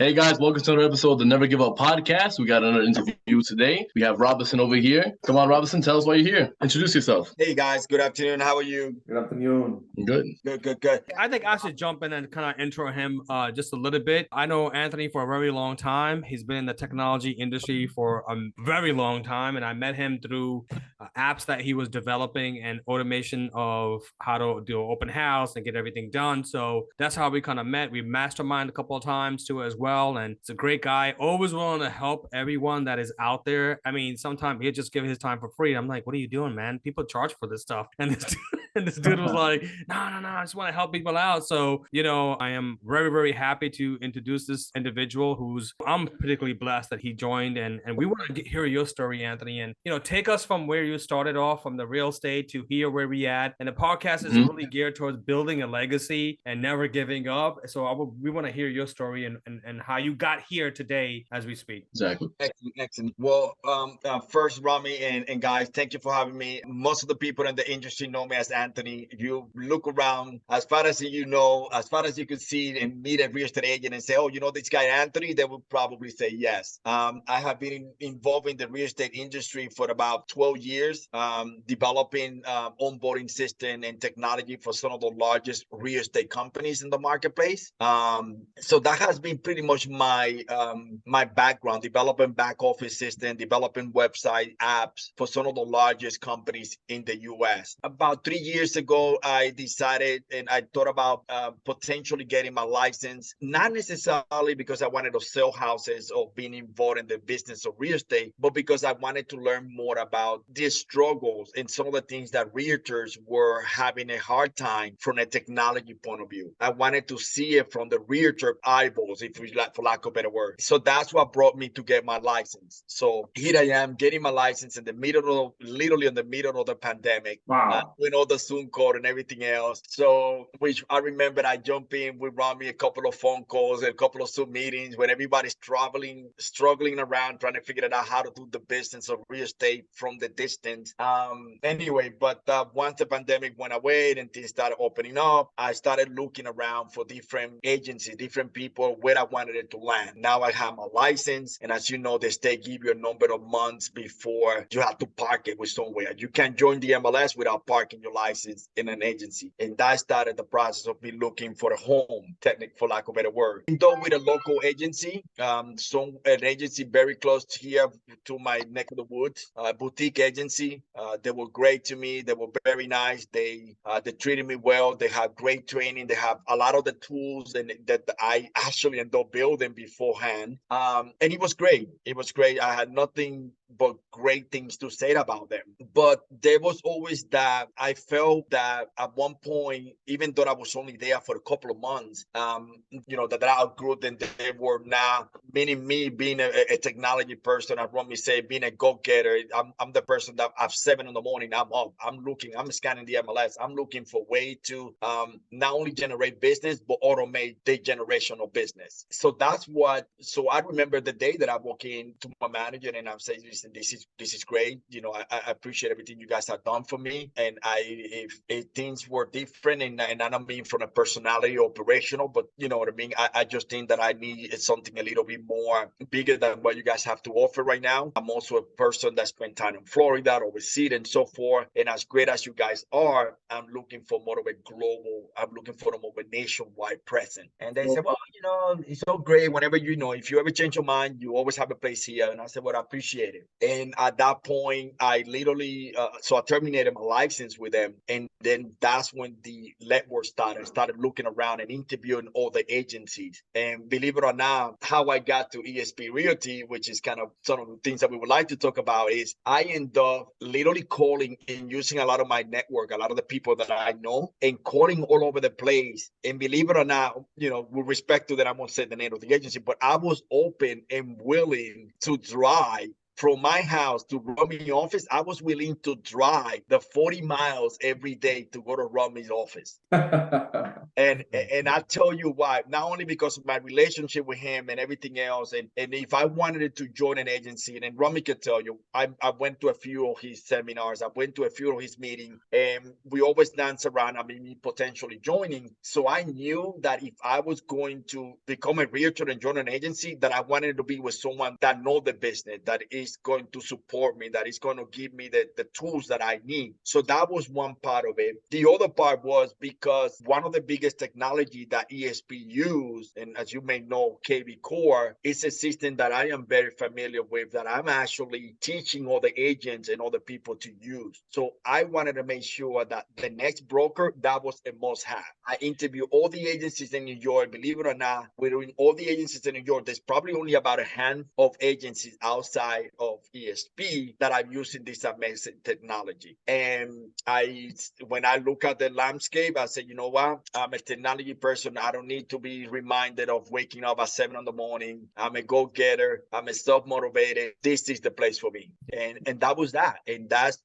Hey guys, welcome to another episode of the Never Give Up podcast. We got another interview today. We have Robinson over here. Come on, Robinson, tell us why you're here. Introduce yourself. Hey guys, good afternoon. How are you? Good afternoon. Good. Good. I think I should jump in and kind of intro him just a little bit. I know Anthony for a very long time. He's been in the technology industry for a very long time, and I met him through apps that he was developing and automation of how to do an open house and get everything done. So that's how we kind of met. We masterminded a couple of times too as well, and it's a great guy. Always willing to help everyone that is out there. I mean, sometimes he'll just give his time for free. I'm like, what are you doing, man? People charge for this stuff, and this dude was like, no, I just want to help people out. So, I am very, very happy to introduce this individual I'm particularly blessed that he joined. And we want to hear your story, Anthony, and, take us from where you started off from the real estate to here where we at. And the podcast is really geared towards building a legacy and never giving up. So we want to hear your story and how you got here today as we speak. Exactly. Excellent. Well, first, Rami and guys, thank you for having me. Most of the people in the industry know me as Anthony. If you look around, as far as as far as you could see and meet a real estate agent and say, oh, you know this guy Anthony, they would probably say yes. I have been involved in the real estate industry for about 12 years, developing onboarding system and technology for some of the largest real estate companies in the marketplace. So that has been pretty much my background, developing back office system, developing website apps for some of the largest companies in the US. About 3 years ago, I decided and I thought about potentially getting my license, not necessarily because I wanted to sell houses or being involved in the business of real estate, but because I wanted to learn more about the struggles and some of the things that realtors were having a hard time from a technology point of view. I wanted to see it from the realtor eyeballs, if we like, for lack of a better word. So that's what brought me to get my license. So here I am getting my license literally in the middle of the pandemic. Wow. With all the Zoom call and everything else. So, which I remember I jumped in with Rami a couple of phone calls and a couple of Zoom meetings when everybody's struggling around, trying to figure out how to do the business of real estate from the distance. But once the pandemic went away and things started opening up, I started looking around for different agencies, different people where I wanted it to land. Now I have my license. And as you know, the state give you a number of months before you have to park it with somewhere. You can't join the MLS without parking your license in an agency. And that started the process of me looking for a home, technique for lack of a better word. Though with a local agency, an agency very close here to my neck of the woods, a boutique agency. They were great to me. They were very nice. They treated me well. They have great training. They have a lot of the tools that I actually ended up building beforehand. And it was great. It was great. I had nothing but great things to say about them. But there was always that I felt that at one point, even though I was only there for a couple of months, that I outgrew them. They were now, meaning me being a technology person, I want me to say being a go-getter. I'm the person that at 7 in the morning, I'm up. I'm scanning the MLS. I'm looking for way to not only generate business, but automate the generation of business. So I remember the day that I walk in to my manager and I'm saying, listen, this is great. I appreciate everything you guys have done for me. And if things were different, and I don't mean from a personality or operational, but you know what I mean? I just think that I need something a little bit more bigger than what you guys have to offer right now. I'm also a person that spent time in Florida, overseas and so forth. And as great as you guys are, I'm looking for more of a nationwide presence. And they said, well, it's so great. Whenever, if you ever change your mind, you always have a place here. And I said, well, I appreciate it. And at that point, I literally, I terminated my license with them. And then that's when the legwork started. I started looking around and interviewing all the agencies. And believe it or not, how I got to eXp Realty, which is kind of some of the things that we would like to talk about, is I end up literally calling and using a lot of my network, a lot of the people that I know, and calling all over the place. And believe it or not, with respect to that, I won't say the name of the agency, but I was open and willing to drive from my house to Rummy's office. I was willing to drive the 40 miles every day to go to Rummy's office. And I tell you why, not only because of my relationship with him and everything else, and if I wanted to join an agency, and then Rami could tell you, I went to a few of his seminars, I went to a few of his meetings, and we always dance around, I mean, me potentially joining. So I knew that if I was going to become a realtor and join an agency, that I wanted to be with someone that know the business, that is going to support me, that is going to give me the tools that I need. So that was one part of it. The other part was because one of the biggest technology that eXp use, and as you may know, KVCORE, is a system that I am very familiar with, that I'm actually teaching all the agents and all the people to use. So I wanted to make sure that the next broker, that was a must have. I interview all the agencies in New York. Believe it or not, we're doing all the agencies in New York. There's probably only about a hand of agencies outside of eXp that are using this amazing technology. And when I look at the landscape, I say, you know what? I'm a technology person. I don't need to be reminded of waking up at 7 a.m. I'm a go-getter. I'm a self-motivated. This is the place for me. And that was that. And that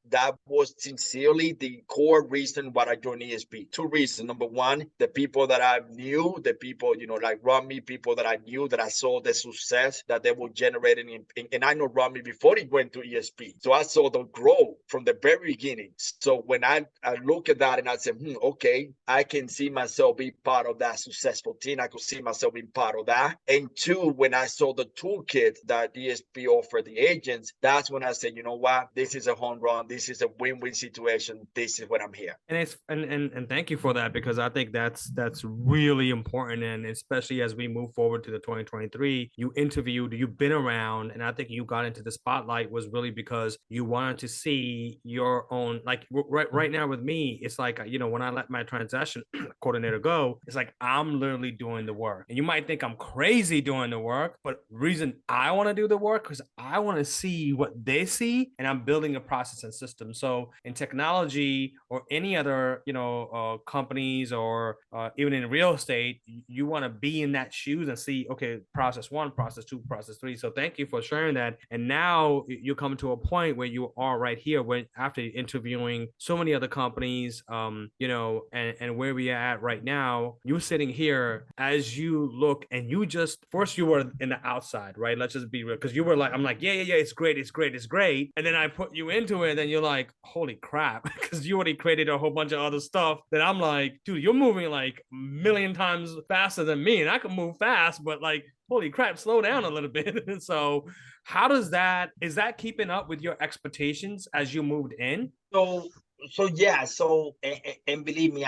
was sincerely the core reason why I joined eXp. Two reasons. Number one, the people that I knew, the people, like Rami, people that I knew, that I saw the success that they were generating. And I know Rami before he went to eXp. So I saw them grow from the very beginning. So when I look at that and I said, okay, I can see myself be part of that successful team. I could see myself being part of that. And two, when I saw the toolkit that eXp offered the agents, that's when I said, you know what, this is a home run. This is a win-win situation. This is what I'm here. And it's and thank you for that, because I think that's really important. And especially as we move forward to the 2023, you've been around, and I think you got into the spotlight was really because you wanted to see your own, like right now with me, it's like, when I let my transaction coordinator go, it's like I'm literally doing the work. And you might think I'm crazy doing the work, but the reason I want to do the work because I want to see what they see, and I'm building a process and system. So in technology or any other companies, or even in real estate, you want to be in that shoes and see, okay, process 1, process 2, process 3. So thank you for sharing that. And now you come to a point where you are right here, when after interviewing so many other companies, and where we are at right now, you sitting here, as you look, and you just, first you were in the outside, right? Let's just be real, because you were like, I'm like, yeah, it's great, and then I put you into it, and you're like, holy crap, because you already created a whole bunch of other stuff that I'm like, dude, you're moving like a million times faster than me, and I can move fast, but like, holy crap, slow down a little bit. So how is that keeping up with your expectations as you moved in? So yeah, and believe me,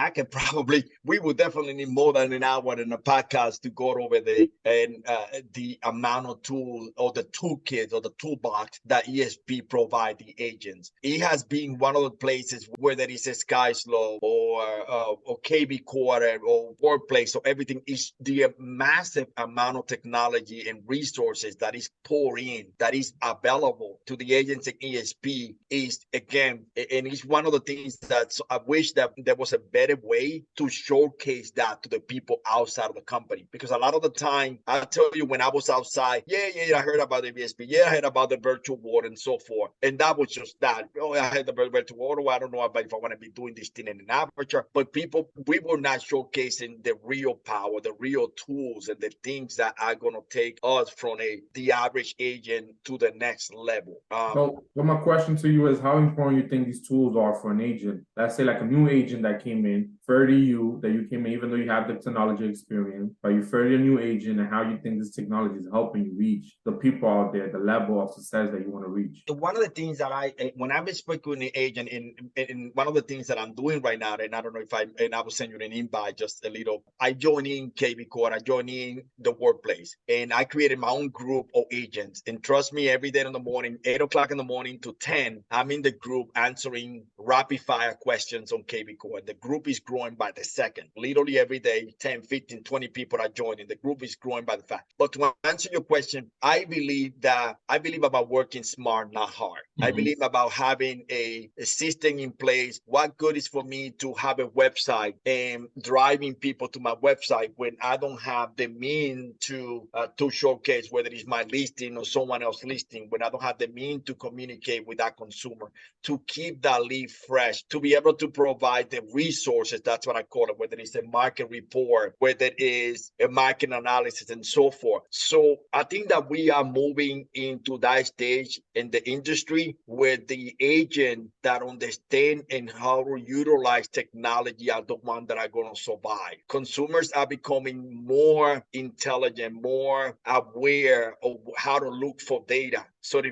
we would definitely need more than an hour in a podcast to go over the amount of tools, or the toolkit, or the toolbox that eXp provide the agents. It has been one of the places where there is a SkySlow or KVCORE or Workplace, so everything is the massive amount of technology and resources that is poured in, that is available to the agents at eXp is, again, and it's one of the things that I wish that there was a better way to showcase that to the people outside of the company. Because a lot of the time, I tell you, when I was outside, I heard about the VSP, I heard about the virtual world and so forth. And that was just that. Oh, I had the virtual world. I don't know if I want to be doing this thing in an aperture. But we were not showcasing the real power, the real tools, and the things that are going to take us from the average agent to the next level. So my question to you is, how important you think these tools are for an agent? Let's say like a new agent that came in, that you came in, even though you have the technology experience, but you further a new agent, and how you think this technology is helping you reach the people out there, the level of success that you want to reach. One of the things that when I'm speaking with an agent, in one of the things that I'm doing right now, and I don't know and I will send you an invite just a little, I join in KVCORE, I join in the Workplace, and I created my own group of agents. And trust me, every day in the morning, 8 o'clock in the morning to 10, I'm in the group answering rapid fire questions on KVCORE. The group is growing by the second. Literally every day, 10, 15, 20 people are joining. The group is growing by the fact. But to answer your question, I believe about working smart, not hard. Mm-hmm. I believe about having a system in place. What good is for me to have a website and driving people to my website when I don't have the means to showcase whether it's my listing or someone else listing, when I don't have the means to communicate with that consumer, to keep that lead fresh, to be able to provide the resources that's what I call it, whether it's a market report, whether it is a market analysis and so forth. So I think that we are moving into that stage in the industry where the agent that understand and how to utilize technology are the ones that are going to survive. Consumers are becoming more intelligent, more aware of how to look for data. So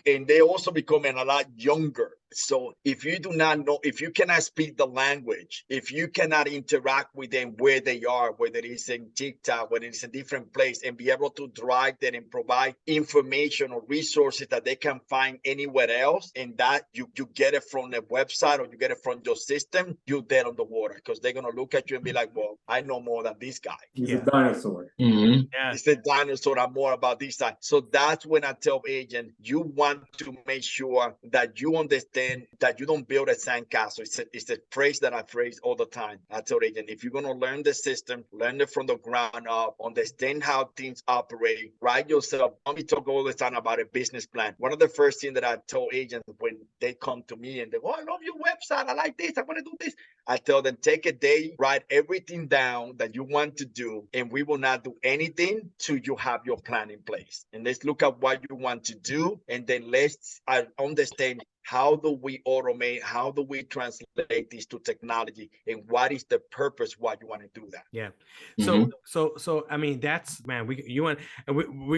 and they're also becoming a lot younger. So if you do not know, if you cannot speak the language, if you cannot interact with them where they are, whether it's in TikTok, whether it's a different place, and be able to drive them and provide information or resources that they can find anywhere else, and that you get it from the website or you get it from your system, you're dead on the water, because they're going to look at you and be like, well, I know more than this guy. He's a dinosaur. Mm-hmm. Yeah. It's a dinosaur. I'm more about this side. So that's when I tell agent, you want to make sure that you understand that you don't build a sandcastle. It's a phrase that I phrase all the time. I tell agent, if you're going to learn the system, learn it from the ground up, understand how things operate, write yourself. Let me talk all the time about a business plan. One of the first things that I tell agents when they come to me and they go, oh, I love your website. I like this. I want to do this. I tell them, take a day, write everything down that you want to do, and we will not do anything till you have your plan in place. And let's look at what you want to do, and then let's understand how do we automate, how do we translate this to technology, and what is the purpose why you want to do that? Yeah. Mm-hmm. So I mean, that's, man, we're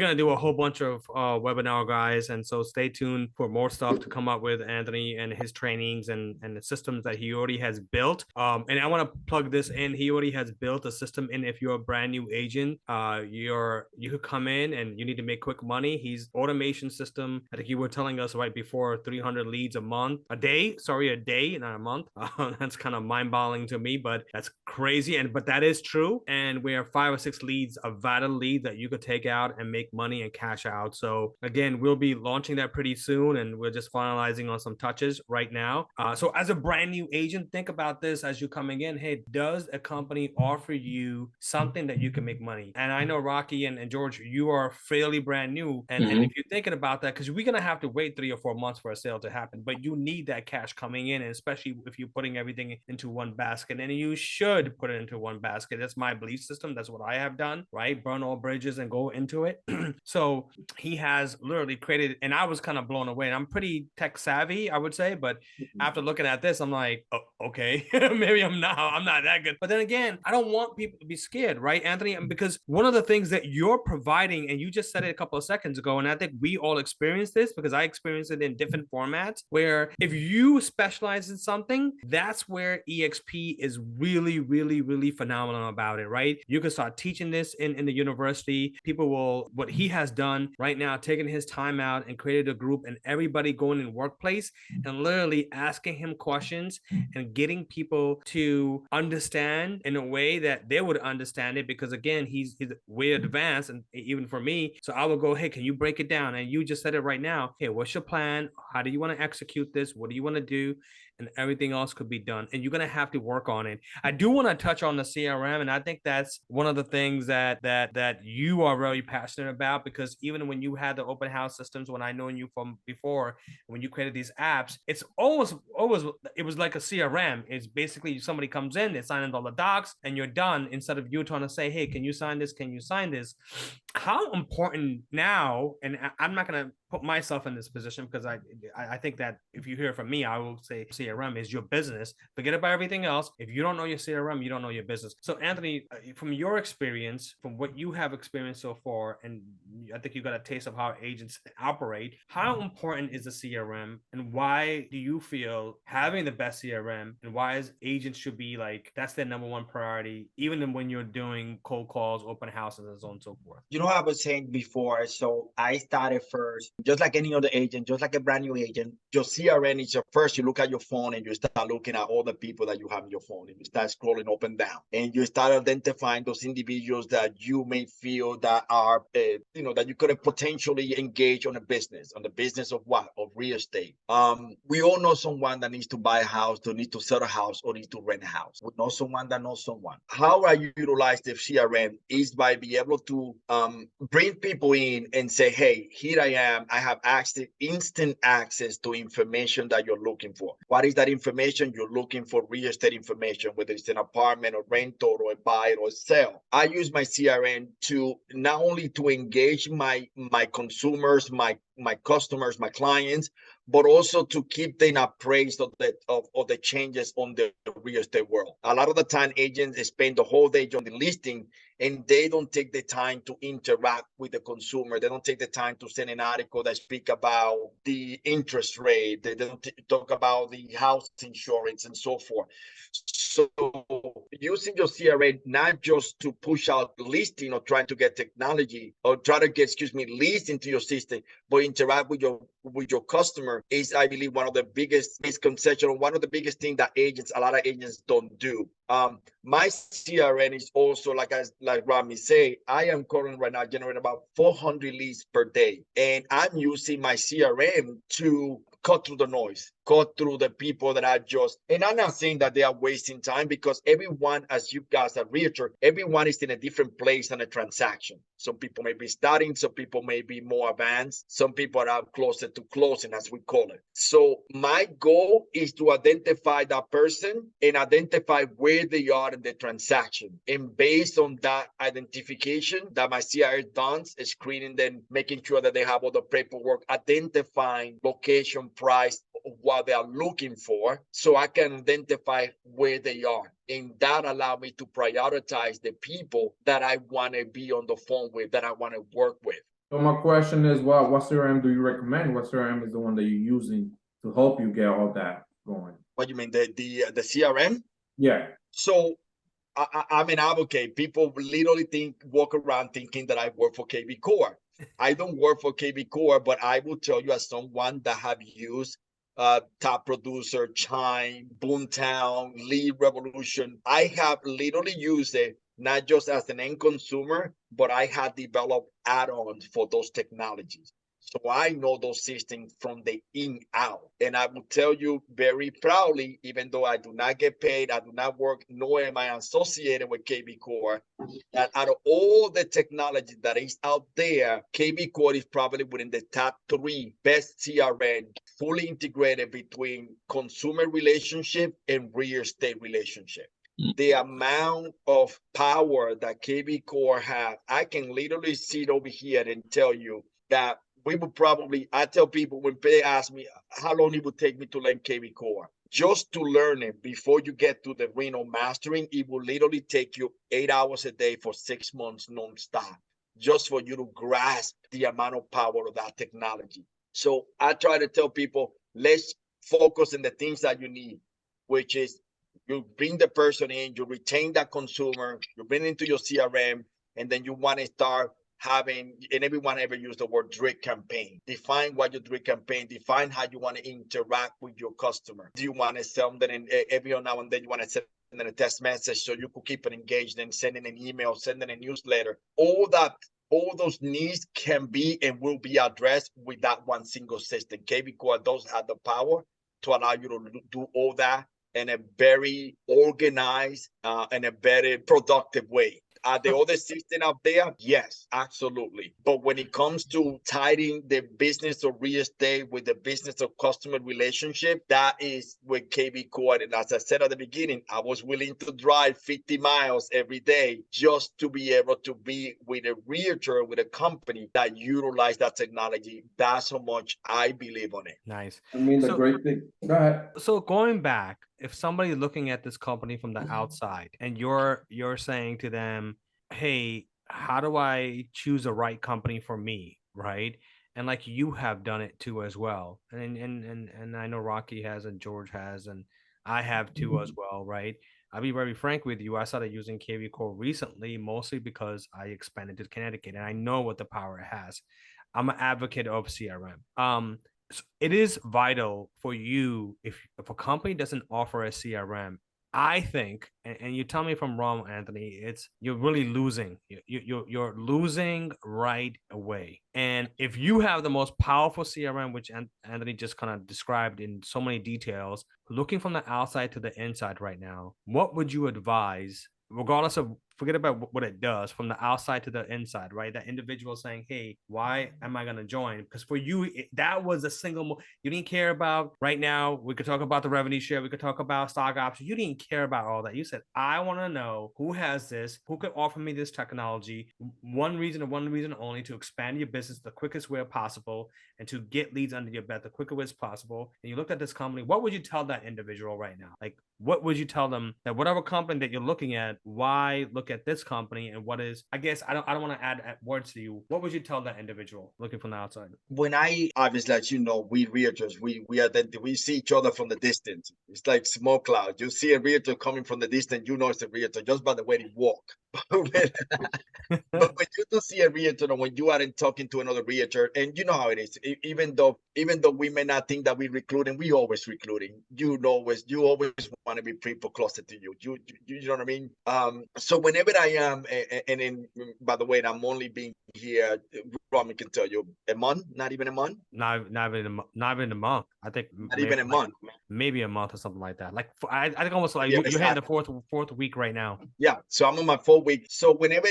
gonna do a whole bunch of webinar, guys, and so stay tuned for more stuff to come up with Anthony and his trainings and the systems that he already has built. And I want to plug this in. He already has built a system. And if you're a brand new agent, you could come in and you need to make quick money. He's automation system. I think you were telling us right before 300 leads a day, not a month. That's kind of mind-boggling to me, but that's crazy. But that is true. And we have 5 or 6 leads, a vital lead that you could take out and make money and cash out. So again, we'll be launching that pretty soon, and we're just finalizing on some touches right now. So as a brand new agent, think about this as you're coming in. Hey, does a company offer you something that you can make money? And I know Rocky and George, you are fairly brand new. And if you're thinking about that, because we're going to have to wait 3 or 4 months for a sale to happen, but you need that cash coming in, and especially if you're putting everything into one basket, and you should put it into one basket. That's my belief system. That's what I have done, right? Burn all bridges and go into it. So he has literally created, and I was kind of blown away. And I'm pretty tech savvy, I would say, but after looking at this, I'm like, oh, okay, maybe I'm not that good. But then again, I don't want people to be scared, right, Anthony? Because one of the things that you're providing, and you just said it a couple of seconds ago, and I think we all experience this because I experienced it in different formats, where if you specialize in something, that's where eXp is really, really, really phenomenal about it, right? You can start teaching this in the university. People will, what he has done right now, taking his time out and created a group, and everybody going in workplace and literally asking him questions and getting people to understand in a way that they would understand it, because again, he's way advanced, and even for me. So I will go, hey, can you break it down? And you just said it right now. Hey, what's your plan? How do you want to execute this? What do you want to do? And everything else could be done. And you're going to have to work on it. I do want to touch on the CRM. And I think that's one of the things that you are really passionate about, because even when you had the open house systems, when I known you from before, when you created these apps, it's always, it was like a CRM. It's basically somebody comes in, they sign in all the docs, and you're done, instead of you trying to say, hey, can you sign this? Can you sign this? How important now, and I'm not going to put myself in this position, because I think that if you hear from me, I will say CRM is your business. Forget about everything else. If you don't know your CRM, you don't know your business. So Anthony, from your experience, from what you have experienced so far, and I think you got a taste of how agents operate, how important is the CRM, and why do you feel having the best CRM, and why agents should be like, that's their number one priority, even when you're doing cold calls, open houses, and so on and so forth? You know, I was saying before, so I started first, just like any other agent, just like a brand new agent. Your CRM is your first. You look at your phone and you start looking at all the people that you have in your phone, and you start scrolling up and down, and you start identifying those individuals that you may feel that are, that you could potentially engage on the business of what? Of real estate. We all know someone that needs to buy a house, or needs to sell a house, or needs to rent a house. We know someone that knows someone. How I utilize the CRM is by being able to bring people in and say, hey, here I am. I have instant access to information that you're looking for. What is that information? You're looking for real estate information, whether it's an apartment or rental or a buy or sell. I use my CRM to not only to engage my consumers, my customers, my clients, but also to keep them appraised of the changes on the real estate world. A lot of the time, agents spend the whole day on the listing, and they don't take the time to interact with the consumer. They don't take the time to send an article that speak about the interest rate. They don't talk about the house insurance and so forth. So using your CRM, not just to push out listing or trying to get technology or try to get, leads into your system, but interact with your customer is, I believe, one of the biggest misconceptions, one of the biggest things that a lot of agents don't do. My CRM is also, like Rami say, I am currently right now generating about 400 leads per day. And I'm using my CRM to cut through the noise, cut through the people that are just, and I'm not saying that they are wasting time, because everyone, as you guys are realtor, everyone is in a different place on a transaction. Some people may be starting, some people may be more advanced, some people are closer to closing, as we call it. So my goal is to identify that person and identify where they are in the transaction. And based on that identification that my CRM does, screening them, making sure that they have all the paperwork, identifying location, price, what they are looking for, so I can identify where they are. And that allows me to prioritize the people that I want to be on the phone with, that I want to work with. So my question is, what CRM do you recommend? What CRM is the one that you're using to help you get all that going? What do you mean, the CRM? Yeah. So I'm an advocate. People literally walk around thinking that I work for KVCORE. I don't work for KVCORE, but I will tell you, as someone that have used Top Producer, Chime, Boomtown, Lead Revolution, I have literally used it not just as an end consumer, but I have developed add-ons for those technologies. So I know those systems from the in out. And I will tell you very proudly, even though I do not get paid, I do not work, nor am I associated with KVCORE, that out of all the technology that is out there, KVCORE is probably within the top 3 best CRM, fully integrated between consumer relationship and real estate relationship. The amount of power that KVCORE have, I can literally sit over here and tell you that we would probably, I tell people when they ask me how long it would take me to learn KVCORE, just to learn it before you get to the Reno mastering, it will literally take you 8 hours a day for 6 months nonstop, just for you to grasp the amount of power of that technology. So I try to tell people, let's focus on the things that you need, which is you bring the person in, you retain that consumer, you bring it into your CRM, and then you want to start having, and everyone ever use the word drip campaign. Define what your drip campaign, define how you want to interact with your customer. Do you want to send them every now and then you want to send them a text message so you could keep it engaged, and sending an email, sending a newsletter? All those needs can be and will be addressed with that one single system. KVCORE does have the power to allow you to do all that in a very organized and a very productive way. Are there other systems out there? Yes, absolutely. But when it comes to tying the business of real estate with the business of customer relationship, that is with KVCORE. And as I said at the beginning, I was willing to drive 50 miles every day just to be able to be with a realtor, with a company that utilize that technology. That's how much I believe on it. Nice. I mean, the great thing. Go ahead. So going back, if somebody's looking at this company from the outside and you're saying to them, hey, how do I choose the right company for me, right? And like you have done it too as well. And I know Rocky has, and George has, and I have too as well, right? I'll be very frank with you. I started using KVCORE recently, mostly because I expanded to Connecticut and I know what the power it has. I'm an advocate of CRM. So it is vital for you if a company doesn't offer a CRM. I think, and you tell me if I'm wrong, Anthony, you're really losing. You're losing right away. And if you have the most powerful CRM, which Anthony just kind of described in so many details, looking from the outside to the inside right now, what would you advise, regardless of forget about what it does from the outside to the inside, right? That individual saying, hey, why am I going to join? Because for you, that was a single, you didn't care about right now. We could talk about the revenue share. We could talk about stock options. You didn't care about all that. You said, I want to know who has this, who could offer me this technology. One reason and one reason only, to expand your business the quickest way possible and to get leads under your belt the quicker way as possible. And you looked at this company. What would you tell that individual right now? Like, what would you tell them that whatever company that you're looking at, why look at this company, and what is, I guess I don't want to add words to you. What would you tell that individual looking from the outside? When I obviously, as you know, we realtors, we see each other from the distance. It's like smoke cloud. You see a realtor coming from the distance, you know it's a realtor just by the way they walk. But when you do see a realtor, or when you aren't talking to another realtor, and you know how it is, even though we may not think that we're recruiting, we always recruiting. You always want to be people closer to you. You know what I mean? So whenever I am, and by the way, I'm only being here, Romy can tell you, a month, not even a month. Not even a month. I think not even a month. Maybe a month or something like that. Like I think almost like Yeah, you're hitting the fourth week right now. Yeah, so I'm on my 4th week. So whenever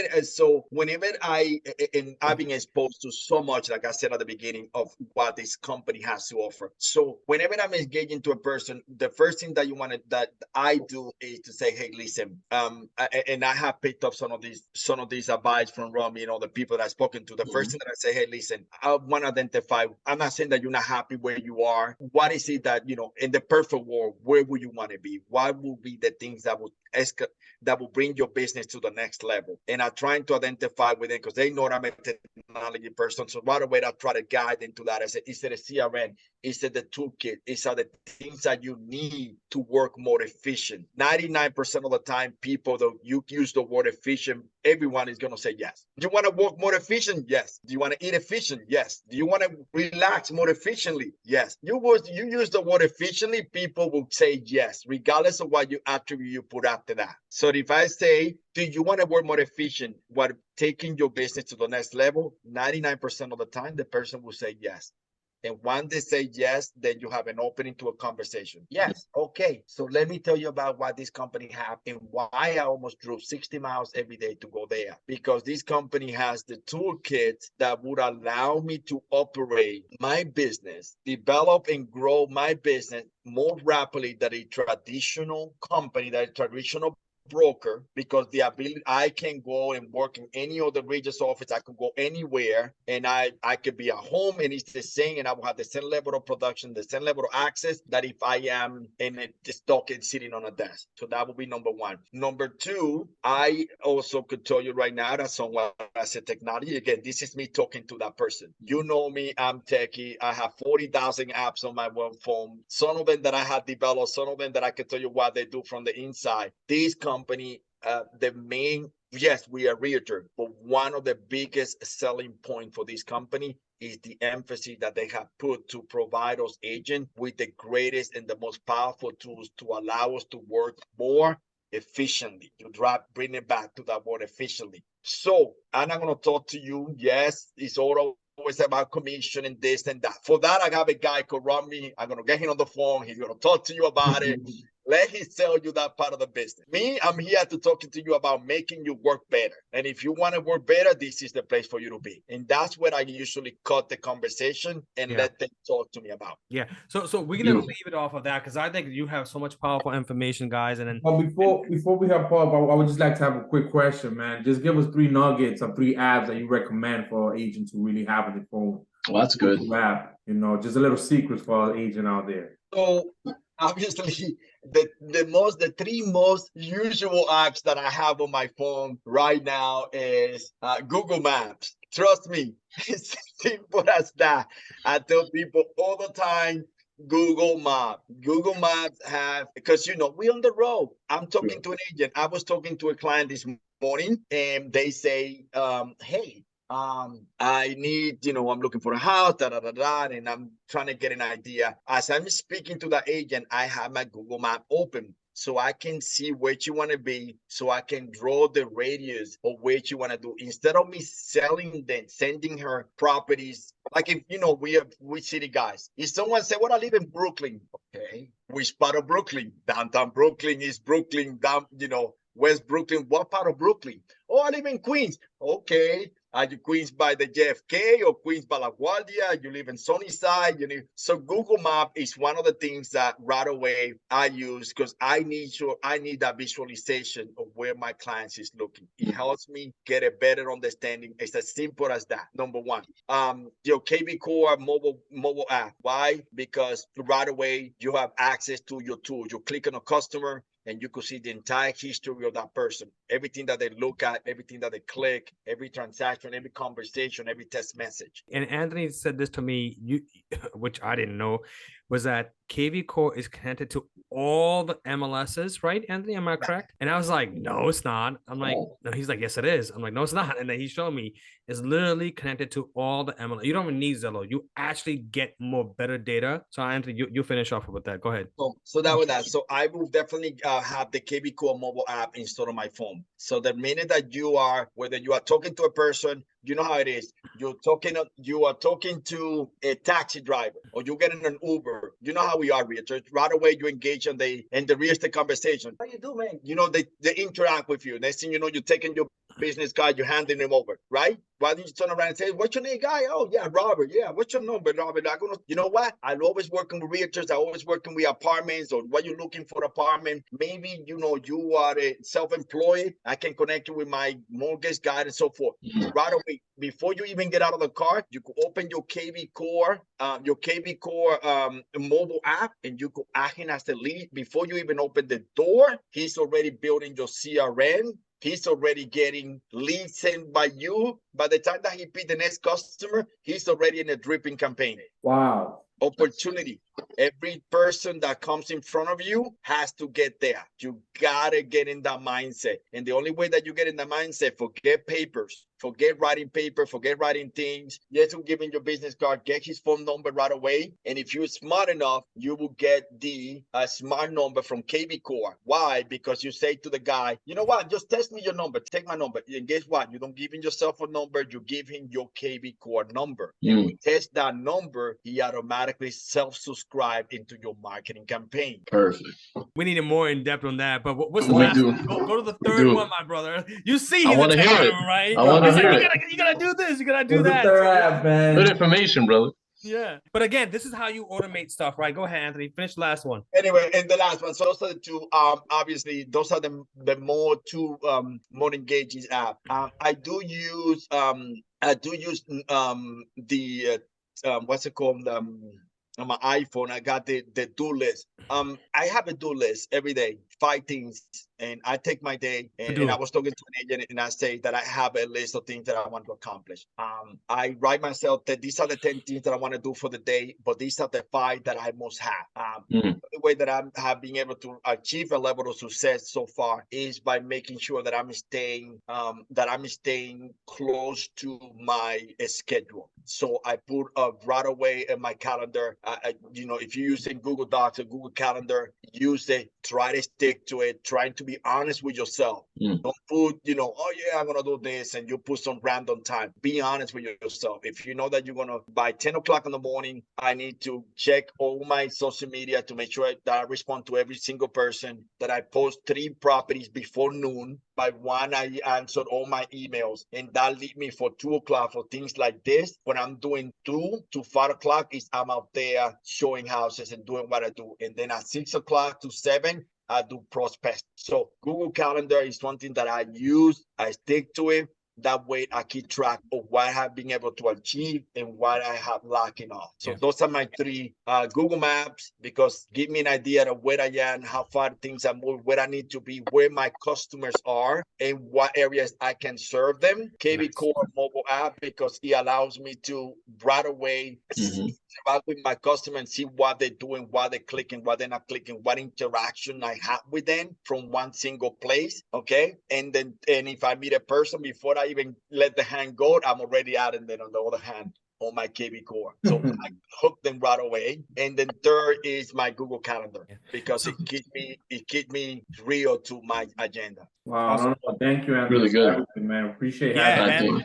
I've been exposed to so much, like I said at the beginning, of what this company has to offer. So whenever I'm engaging to a person, the first thing that I do is to say, hey, listen, and I have picked up some of these advice from Romy and all the people that I've spoken to. The first thing that I say, hey, listen, I want to identify. I'm not saying that you're not happy where you are. What is it that, in the perfect world, where would you want to be? What would be the things that will bring your business to the next level? And I'm trying to identify with them because they know I'm a technology person. So right away, I try to guide into that. I said, is it a CRM? Is it the toolkit? Is it the things that you need to work more efficient? 99% of the time, people, though you use the word efficient, everyone is going to say yes. Do you want to work more efficient? Yes. Do you want to eat efficient? Yes. Do you want to relax more efficiently? Yes. You use the word efficiently, people will say yes, regardless of what you attribute you put after that. So if I say, do you want to work more efficient while taking your business to the next level? 99% of the time, the person will say yes. And once they say yes, then you have an opening to a conversation. Yes. Okay. So let me tell you about what this company have and why I almost drove 60 miles every day to go there. Because this company has the toolkit that would allow me to operate my business, develop and grow my business more rapidly than a traditional company, that a traditional broker, because the ability, I can go and work in any other region's office. I could go anywhere and I could be at home and it's the same, and I will have the same level of production, the same level of access that if I am in a stock and sitting on a desk. So that would be number one. Number two, I also could tell you right now that someone as a technology, again, this is me talking to that person. You know me, I'm techie. I have 40,000 apps on my web phone. Some of them that I have developed, some of them that I can tell you what they do from the inside. These company, yes, we are realtor, but one of the biggest selling point for this company is the emphasis that they have put to provide us agents with the greatest and the most powerful tools to allow us to work more efficiently. You bring it back to that word efficiently. So I'm not going to talk to you. Yes, it's always about commission and this and that. For that, I have a guy called Romy. I'm going to get him on the phone. He's going to talk to you about it. Let him tell you that part of the business. Me, I'm here to talk to you about making you work better. And if you want to work better, this is the place for you to be. And that's where I usually cut the conversation and let them talk to me about. Yeah. So we're going to leave it off of that because I think you have so much powerful information, guys. And then before we have Paul, I would just like to have a quick question, man. Just give us 3 nuggets or 3 apps that you recommend for an agent to really have on the phone. Well, that's good. App, just a little secret for an agent out there. So obviously, the 3 most usual apps that I have on my phone right now is Google Maps. Trust me, it's simple as that. I tell people all the time, Google Maps. Google Maps have, because we on the road. I'm talking to an agent. I was talking to a client this morning, and they say, hey, I need, I'm looking for a house, and I'm trying to get an idea. As I'm speaking to the agent, I have my Google Map open so I can see where you want to be, so I can draw the radius of where you want to do. Instead of me sending her properties, like if, we city guys. If someone say, well, I live in Brooklyn. Okay. Which part of Brooklyn? Downtown Brooklyn is Brooklyn, West Brooklyn. What part of Brooklyn? Oh, I live in Queens. Okay. Are you Queens by the JFK or Queens by La Guardia? You live in Sunnyside. So Google Map is one of the things that right away I use because I need that visualization of where my clients is looking. It helps me get a better understanding. It's as simple as that. Number one, your KVCORE mobile app. Why? Because right away you have access to your tools. You click on a customer, and you could see the entire history of that person, everything that they look at, everything that they click, every transaction, every conversation, every text message. And Anthony said this to me, which I didn't know, was that KVCORE is connected to all the MLSs, right, Anthony? Am I correct? And I was like, no, it's not. I'm like, no. He's like, yes, it is. I'm like, no, it's not. And then he showed me it's literally connected to all the MLS. You don't even need Zillow. You actually get more better data. So Anthony, you finish off with that. Go ahead. So that was that. So I will definitely have the KVCORE mobile app installed on my phone. So the minute that whether you are talking to a person, you know how it is. You are talking to a taxi driver or you're getting an Uber. You know how we are, realtors. Right away, you engage in the real estate conversation. How you do, man? They interact with you. Next thing you know, you're taking your business card, you're handing them over, right? Why don't you turn around and say, what's your name, guy? Oh, yeah, Robert. Yeah, what's your number, Robert? You know what? I'm always working with realtors. I'm always working with apartments or what you're looking for apartment. Maybe, you are a self-employed. I can connect you with my mortgage guy and so forth. Right away, before you even get out of the car, you could open your KVCORE mobile app and you could add him as the lead. Before you even open the door, he's already building your CRM. He's already getting leads sent by you. By the time that he picked the next customer, he's already in a dripping campaign. Wow. Opportunity. Every person that comes in front of you has to get there. You gotta get in that mindset. And the only way that you get in that mindset, forget papers, forget writing paper, forget writing things. Yes, I'm giving your business card, get his phone number right away. And if you're smart enough, you will get the smart number from KVCORE. Why? Because you say to the guy, you know what, just text me your number, take my number. And guess what? You don't give him yourself a number, you give him your KVCORE number. And when he tests that number, he automatically self-subscribe into your marketing campaign. Perfect. We need more in depth on that. But what's the last one? Go to the third one, my brother. You see, he's a tech guru, right? I want to hear it. You gotta do this. You gotta do What's that. the third app, man? Good information, brother. Yeah. But again, this is how you automate stuff, right? Go ahead, Anthony. Finish the last one. Anyway, and the last one. So those are the two. Obviously, those are the more engaging app. I do use the what's it called? On my iPhone, I got the do list. I have a do list every day, 5 things, and I take my day. And I was talking to an agent, and I say that I have a list of things that I want to accomplish. I write myself that these are the 10 things that I want to do for the day, but these are the 5 that I must have. The way that I have been able to achieve a level of success so far is by making sure that I'm staying close to my schedule. So I put right away in my calendar. If you're using Google Docs or Google Calendar, use it. Try to stick to it. Trying to be honest with yourself. Don't put, oh yeah, I'm gonna do this, and you put some random time. Be honest with yourself. If you know that you're gonna by 10 o'clock in the morning, I need to check all my social media to make sure that I respond to every single person. That I post 3 properties before noon. By 1, I answered all my emails, and that leave me for 2 o'clock for things like this. When I'm doing 2 to 5 o'clock, I'm out there showing houses and doing what I do. And then at 6 o'clock to 7, I do prospects. So Google Calendar is something that I use. I stick to it. That way I keep track of what I have been able to achieve and what I have lacking off. So those are my 3. Google Maps, because give me an idea of where I am, how far things are moving, where I need to be, where my customers are, and what areas I can serve them. KVCORE mobile app, because it allows me to right away interact with my customer and see what they're doing, what they're clicking, what they're not clicking, what interaction I have with them from one single place. Okay. And if I meet a person before I even let the hand go, I'm already adding them on the other hand on my KVCORE. So I hook them right away. And then third is my Google Calendar, because it keeps me real to my agenda. Wow. Awesome. Thank you, Anthony. Really good. Man. Appreciate having you.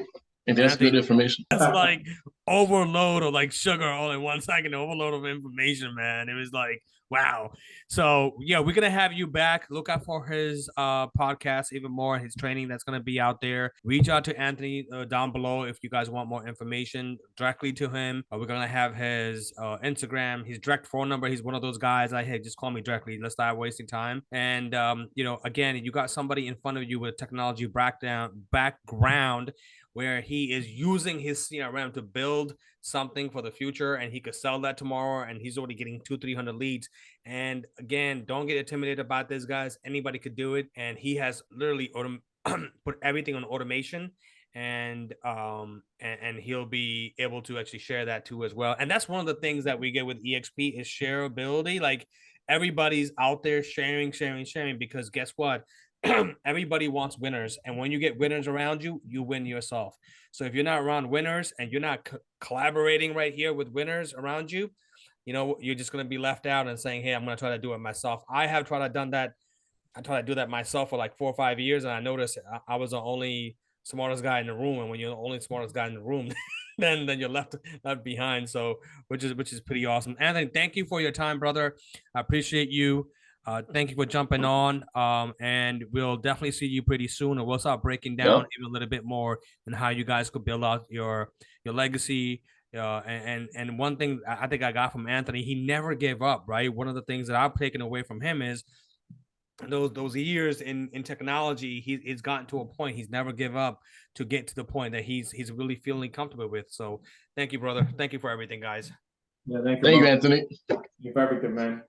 And that's good information. That's like overload of like sugar all in 1 second, overload of information, man. It was like Wow. So yeah, we're gonna have you back. Look out for his podcast even more, his training that's gonna be out there. Reach out to Anthony down below if you guys want more information directly to him. We're gonna have his Instagram, his direct phone number. He's one of those guys like, hey, just call me directly. Let's stop wasting time. And you know, again, you got somebody in front of you with technology background where he is using his CRM to build something for the future, and he could sell that tomorrow, and he's already getting 200-300 leads. And again, don't get intimidated about this, guys. Anybody could do it, and he has literally put everything on automation, and he'll be able to actually share that too as well. And that's one of the things that we get with eXp is shareability. Like, everybody's out there sharing, because guess what? Everybody wants winners, and when you get winners around you, you win yourself. So if you're not around winners and you're not collaborating right here with winners around you, you know, you're just going to be left out and saying, hey, I'm going to try to do it myself. I have tried to done that. I tried to do that myself for like 4 or 5 years, and I noticed I was the only smartest guy in the room. And when you're the only smartest guy in the room, then you're left behind. So which is pretty awesome. Anthony, thank you for your time, brother. I appreciate you. Thank you for jumping on. And we'll definitely see you pretty soon, and we'll start breaking down even a little bit more and how you guys could build out your legacy. And one thing I think I got from Anthony, he never gave up, right? One of the things that I've taken away from him is those years in technology, he's gotten to a point he's never give up to get to the point that he's really feeling comfortable with. So thank you, brother. Thank you for everything, guys. Yeah, thank you, Anthony. You're for everything, man.